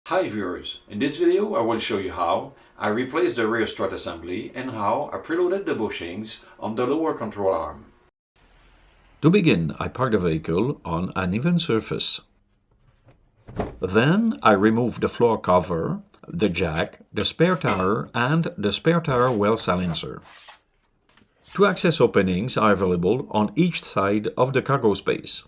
Hi viewers, in this video I will show you how I replaced the rear strut assembly and how I preloaded the bushings on the lower control arm. To begin, I park the vehicle on an even surface. Then I remove the floor cover, the jack, the spare tire and the spare tire well silencer. Two access openings are available on each side of the cargo space.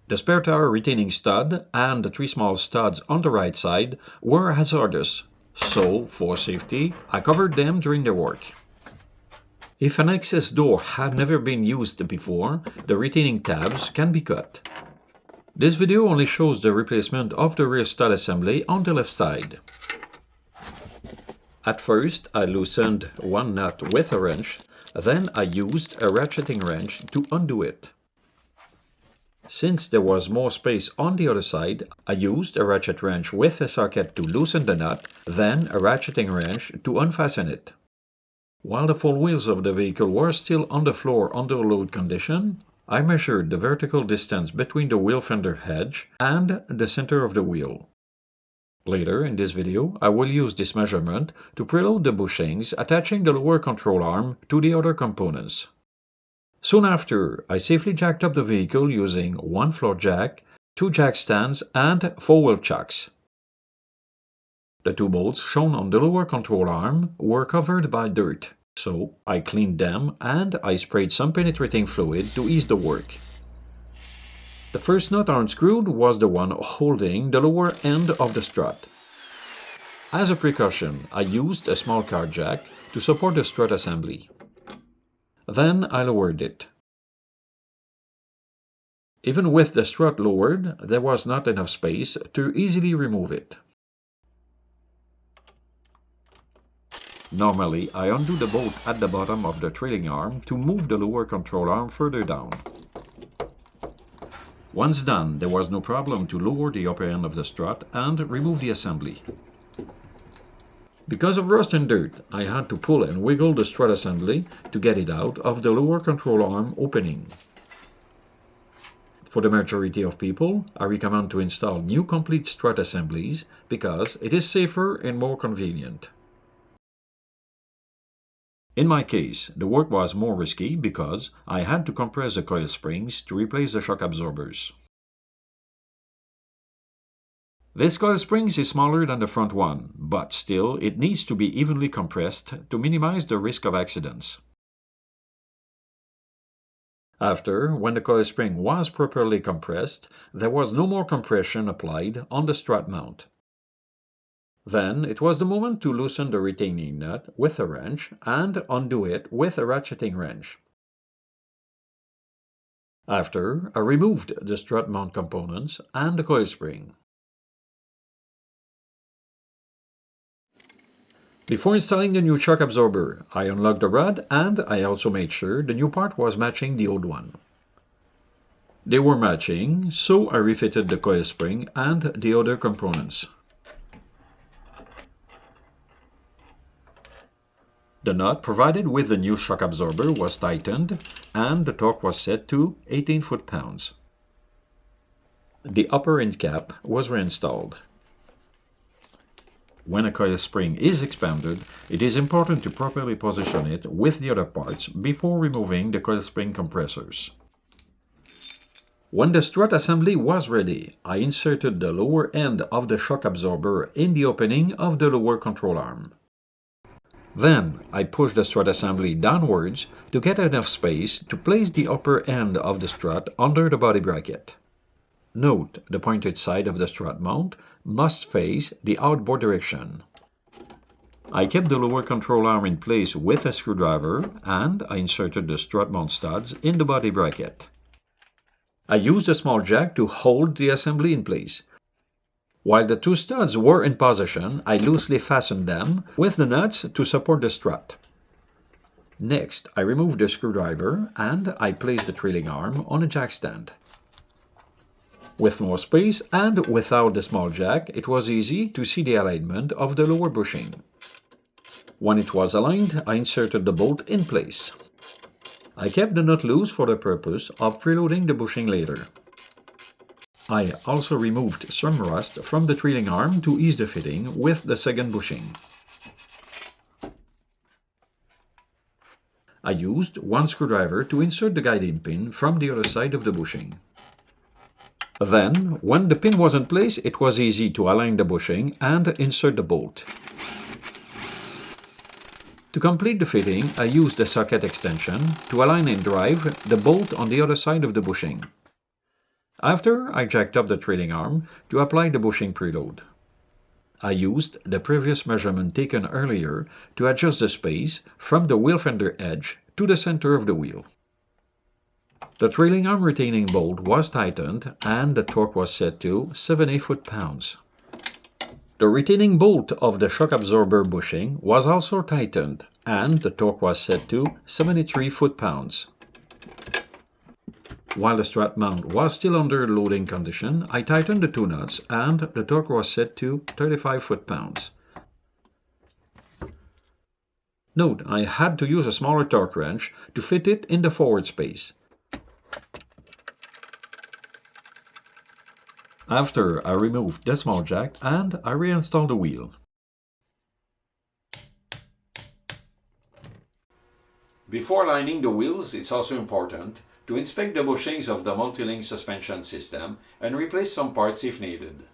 The spare tire retaining stud and the three small studs on the right side were hazardous, so for safety I covered them during the work. If an access door had never been used before, the retaining tabs can be cut. This video only shows the replacement of the rear stud assembly on the left side. At first I loosened one nut with a wrench, then I used a ratcheting wrench to undo it. Since there was more space on the other side, I used a ratchet wrench with a socket to loosen the nut, then a ratcheting wrench to unfasten it. While the full wheels of the vehicle were still on the floor under load condition, I measured the vertical distance between the wheel fender edge and the center of the wheel. Later in this video, I will use this measurement to preload the bushings attaching the lower control arm to the other components. Soon after, I safely jacked up the vehicle using one floor jack, two jack stands and 4 wheel chucks. The two bolts shown on the lower control arm were covered by dirt, so I cleaned them and I sprayed some penetrating fluid to ease the work. The first nut unscrewed was the one holding the lower end of the strut. As a precaution, I used a small car jack to support the strut assembly. Then I lowered it. Even with the strut lowered, there was not enough space to easily remove it. Normally, I undo the bolt at the bottom of the trailing arm to move the lower control arm further down. Once done, there was no problem to lower the upper end of the strut and remove the assembly. Because of rust and dirt, I had to pull and wiggle the strut assembly to get it out of the lower control arm opening. For the majority of people, I recommend to install new complete strut assemblies because it is safer and more convenient. In my case, the work was more risky because I had to compress the coil springs to replace the shock absorbers. This coil springs is smaller than the front one, but still it needs to be evenly compressed to minimize the risk of accidents. After, when the coil spring was properly compressed, there was no more compression applied on the strut mount. Then it was the moment to loosen the retaining nut with a wrench and undo it with a ratcheting wrench. After, I removed the strut mount components and the coil spring. Before installing the new shock absorber, I unlocked the rod and I also made sure the new part was matching the old one. They were matching, so I refitted the coil spring and the other components. The nut provided with the new shock absorber was tightened and the torque was set to 18 foot-pounds. The upper end cap was reinstalled. When a coil spring is expanded, it is important to properly position it with the other parts before removing the coil spring compressors. When the strut assembly was ready, I inserted the lower end of the shock absorber in the opening of the lower control arm. Then I pushed the strut assembly downwards to get enough space to place the upper end of the strut under the body bracket. Note, the pointed side of the strut mount must face the outboard direction. I kept the lower control arm in place with a screwdriver and I inserted the strut mount studs in the body bracket. I used a small jack to hold the assembly in place. While the two studs were in position, I loosely fastened them with the nuts to support the strut. Next, I removed the screwdriver and I placed the trailing arm on a jack stand. With more space and without the small jack, it was easy to see the alignment of the lower bushing. When it was aligned, I inserted the bolt in place. I kept the nut loose for the purpose of preloading the bushing later. I also removed some rust from the trailing arm to ease the fitting with the second bushing. I used one screwdriver to insert the guiding pin from the other side of the bushing. Then, when the pin was in place, it was easy to align the bushing and insert the bolt. To complete the fitting, I used the socket extension to align and drive the bolt on the other side of the bushing. After, I jacked up the trailing arm to apply the bushing preload. I used the previous measurement taken earlier to adjust the space from the wheel fender edge to the center of the wheel. The trailing arm retaining bolt was tightened and the torque was set to 70 foot-pounds. The retaining bolt of the shock absorber bushing was also tightened and the torque was set to 73 foot-pounds. While the strut mount was still under loading condition, I tightened the two nuts and the torque was set to 35 foot-pounds. Note, I had to use a smaller torque wrench to fit it in the forward space. After, I removed the small jack and I reinstalled the wheel. Before lining the wheels, it's also important to inspect the bushings of the multi-link suspension system and replace some parts if needed.